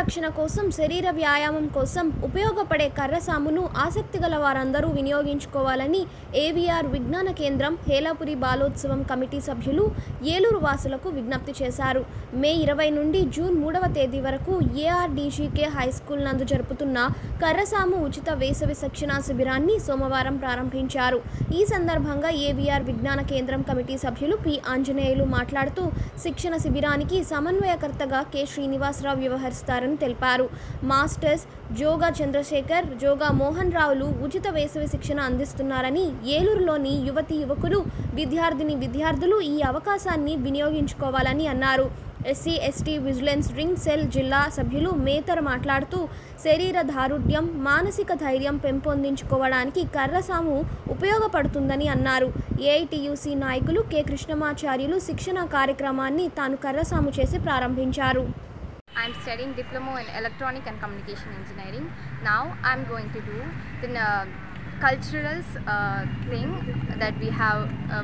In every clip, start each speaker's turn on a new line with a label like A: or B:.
A: ఆత్మరక్షణ కోసం, శరీర వ్యాయామం కోసం ఉపయోగపడే కర్రసామును ఆసక్తిగల వారందరూ వినియోగించుకోవాలని ఏవీఆర్ విజ్ఞాన కేంద్రం హేలాపురి బాలోత్సవం కమిటీ సభ్యులు ఏలూరు వాసులకు విజ్ఞప్తి చేశారు. మే 20 నుండి జూన్ 3వ తేదీ వరకు ఏఆర్డీజీకే హైస్కూల్ నందు జరుపుతున్న కర్రసాము ఉచిత వేసవి శిక్షణా శిబిరాన్ని సోమవారం ప్రారంభించారు. ఈ సందర్భంగా ఏవీఆర్ విజ్ఞాన కేంద్రం కమిటీ సభ్యులు పి. ఆంజనేయులు మాట్లాడుతూ శిక్షణ శిబిరానికి సమన్వయకర్తగా కె. శ్రీనివాసరావు వ్యవహరిస్తారని తెలిపారు. మాస్టర్స్ జోగా చంద్రశేఖర్, జోగా మోహన్ రావులు ఉచిత వేసవి శిక్షణ అందిస్తున్నారని, ఏలూరులోని యువకులు, విద్యార్థులు ఈ అవకాశాన్ని వినియోగించుకోవాలని అన్నారు. SC ST vigilance ring cell జిల్లా సభ్యులు మేతర్ మాట్లాడుతూ శరీర దారుఢ్యం, మానసిక ధైర్యం పెంపొందించుకోవడానికి కర్రసాము ఉపయోగపడుతుందని అన్నారు. ఏఐటీయూసీ నాయకులు కె. కృష్ణమాచార్యులు శిక్షణ కార్యక్రమాన్ని తాను కర్రసాము చేసి ప్రారంభించారు.
B: I am studying diploma in electronic and communication engineering. Now I am going to do the culturals thing that we have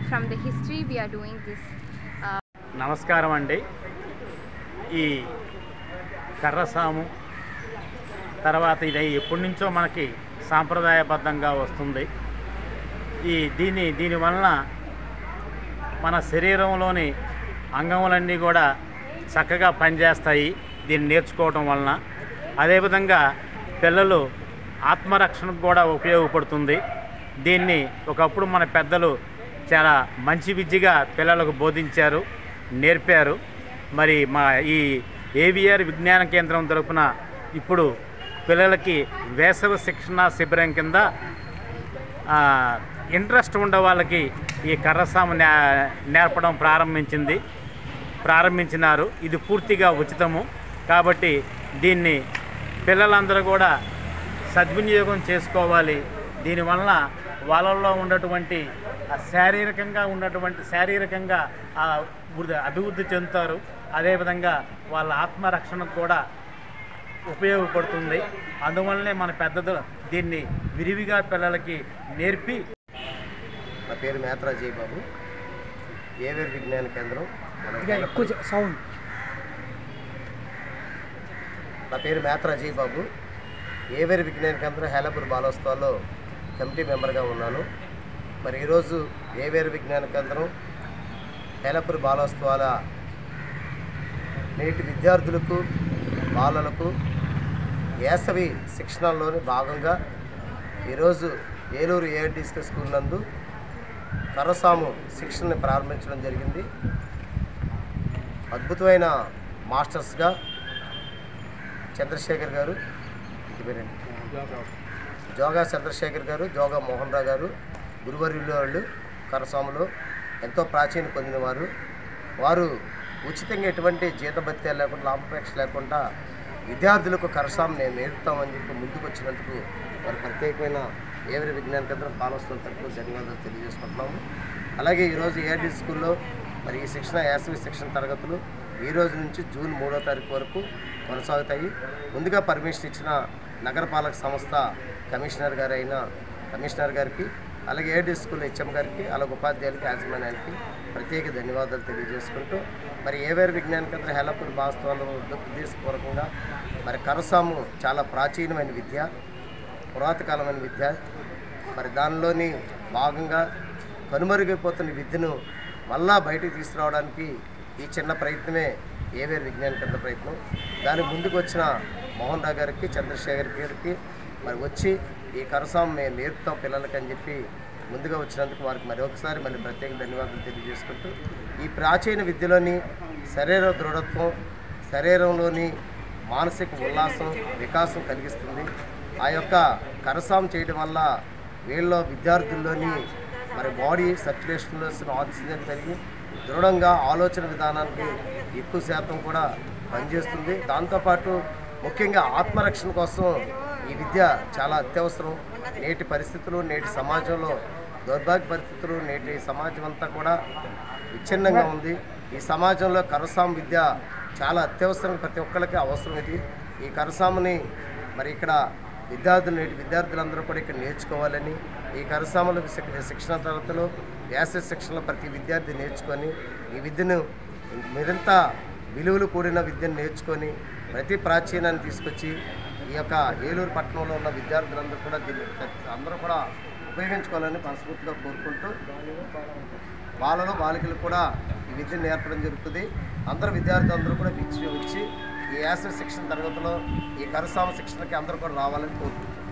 B: from the history. We are doing this.
C: నమస్కారం అండి. ఈ కర్రసాము తర్వాత ఇది ఎప్పటి నుంచో మనకి సాంప్రదాయబద్ధంగా వస్తుంది. దీనివలన మన శరీరంలోని అంగములన్నీ కూడా చక్కగా పనిచేస్తాయి దీన్ని నేర్చుకోవటం వలన. అదేవిధంగా పిల్లలు ఆత్మరక్షణకు కూడా ఉపయోగపడుతుంది. దీన్ని ఒకప్పుడు మన పెద్దలు చాలా మంచి విద్యగా పిల్లలకు బోధించారు, నేర్పారు. మరి మా ఈ ఏవీఆర్ విజ్ఞాన కేంద్రం తరపున ఇప్పుడు పిల్లలకి వేసవి శిక్షణ శిబిరం కింద ఇంట్రెస్ట్ ఉండే వాళ్ళకి ఈ కర్రసాము నేర్పడం ప్రారంభించినారు. ఇది పూర్తిగా ఉచితము కాబట్టి దీన్ని పిల్లలందరూ కూడా సద్వినియోగం చేసుకోవాలి. దీనివల్ల వాళ్ళల్లో ఉన్నటువంటి శారీరకంగా అభివృద్ధి చెందుతారు. అదేవిధంగా వాళ్ళ ఆత్మరక్షణకు కూడా ఉపయోగపడుతుంది. అందువల్లనే మన పెద్దలు దీన్ని విరివిగా పిల్లలకి నేర్పి.
D: నా పేరు మేత్రా జయబాబు, ఏవీఆర్ విజ్ఞాన కేంద్రం. నా పేరు మేత్రా జయబాబు, ఏవీఆర్ విజ్ఞాన కేంద్రం హేలాపురి బాలోత్సవాల్లో కమిటీ మెంబర్గా ఉన్నాను. మరి ఈరోజు ఏవీఆర్ విజ్ఞాన కేంద్రం హేలాపురి బాలోత్సవాల నేటి విద్యార్థులకు, బాలలకు వేసవి శిక్షణలోని భాగంగా ఈరోజు ఏలూరు ఏఆర్డీజీకే స్కూల్ నందు కర్రసాము శిక్షణని ప్రారంభించడం జరిగింది. అద్భుతమైన మాస్టర్స్గా చంద్రశేఖర్ గారు, జోగా చంద్రశేఖర్ గారు, జోగా మోహన్ రావు గారు గురువర్యులు వాళ్ళు కర్రసాములో ఎంతో ప్రాచీన పొందినవారు. వారు ఉచితంగా ఎటువంటి జీతభత్యాలు లేకుండా, లాభాపేక్ష లేకుండా విద్యార్థులకు కర్రసాము నేను నేర్పుతామని చెప్పి ముందుకు వచ్చినందుకు వారు ప్రత్యేకమైన ఏవీఆర్ విజ్ఞాన కేంద్రం బాలోత్సవం తరపున ధన్యవాదాలు తెలియజేసుకుంటున్నాము. అలాగే ఈరోజు ఏఆర్డీ స్కూల్లో మరి ఈ వేసవి శిక్షణ తరగతులు ఈ రోజు నుంచి జూన్ 3వ తారీఖు వరకు కొనసాగుతాయి. ముందుగా పర్మిషన్ ఇచ్చిన నగరపాలక సంస్థ కమిషనర్ గారికి, అలాగే ఏఆర్డీ స్కూల్ హెచ్ఎం గారికి, అలాగే ఉపాధ్యాయులకి, యాజమాన్యానికి ప్రత్యేక ధన్యవాదాలు తెలియజేసుకుంటూ మరి ఏవీఆర్ విజ్ఞాన కేంద్రం హేలాపురి బాలోత్సవాల ఉద్దేశపూర్వకంగా మరి కర్రసాము చాలా ప్రాచీనమైన విద్య, పురాతకాలమైన విద్య. మరి దానిలోని భాగంగా కనుమరుగైపోతున్న విద్యను మళ్ళా బయటికి తీసుకురావడానికి ఈ చిన్న ప్రయత్నమే ఏవీఆర్ విజ్ఞాన కేంద్ర ప్రయత్నం. దానికి ముందుకు వచ్చిన మోహన్ రావు గారికి, చంద్రశేఖర్ గారికి మరి వచ్చి ఈ కర్రసాము మేము నేర్పుతాం పిల్లలకి అని చెప్పి ముందుగా వచ్చినందుకు వారికి మరొకసారి మళ్ళీ ప్రత్యేక ధన్యవాదాలు తెలియజేసుకుంటూ ఈ ప్రాచీన విద్యలోని శరీర దృఢత్వం, శరీరంలోని మానసిక ఉల్లాసం, వికాసం కలిగిస్తుంది. ఆ యొక్క కర్రసాము చేయడం వల్ల వీళ్ళలో విద్యార్థుల్లోని మరి బాడీ సర్క్యులేషన్లో ఆక్సిజన్ పెరిగి దృఢంగా ఆలోచన విధానానికి ఎక్కువ శాతం కూడా పనిచేస్తుంది. దాంతోపాటు ముఖ్యంగా ఆత్మరక్షణ కోసం ఈ విద్య చాలా అత్యవసరం. నేటి పరిస్థితులు, నేటి సమాజంలో దౌర్భాగ్య పరిస్థితులు, నేటి సమాజం అంతా కూడా విచ్ఛిన్నంగా ఉంది. ఈ సమాజంలో కర్రసాము విద్య చాలా అత్యవసరం, ప్రతి ఒక్కరికి అవసరం. ఈ కర్రసాముని మరి ఇక్కడ నేటి విద్యార్థులందరూ కూడా ఇక్కడ నేర్చుకోవాలని, ఈ కర్రసాముల శిక్షణ తరగతులు, వేసవి శిక్షణలో ప్రతి విద్యార్థి నేర్చుకొని ఈ విద్యను మరింత విలువలు కూడిన విద్యను నేర్చుకొని ప్రతి ప్రాచీనాన్ని తీసుకొచ్చి ఈ యొక్క ఏలూరు పట్టణంలో ఉన్న విద్యార్థులందరూ కూడా దీన్ని అందరూ కూడా ఉపయోగించుకోవాలని మనస్ఫూర్తిగా కోరుకుంటూ బాలికలు కూడా ఈ విద్యను నేర్పడం జరుగుతుంది. అందరూ విద్యార్థులందరూ కూడా వచ్చి ఈ యాస శిక్షణ తరగతిలో ఈ కరసామ శిక్షణకి అందరూ కూడా రావాలని కోరుకుంటున్నాం.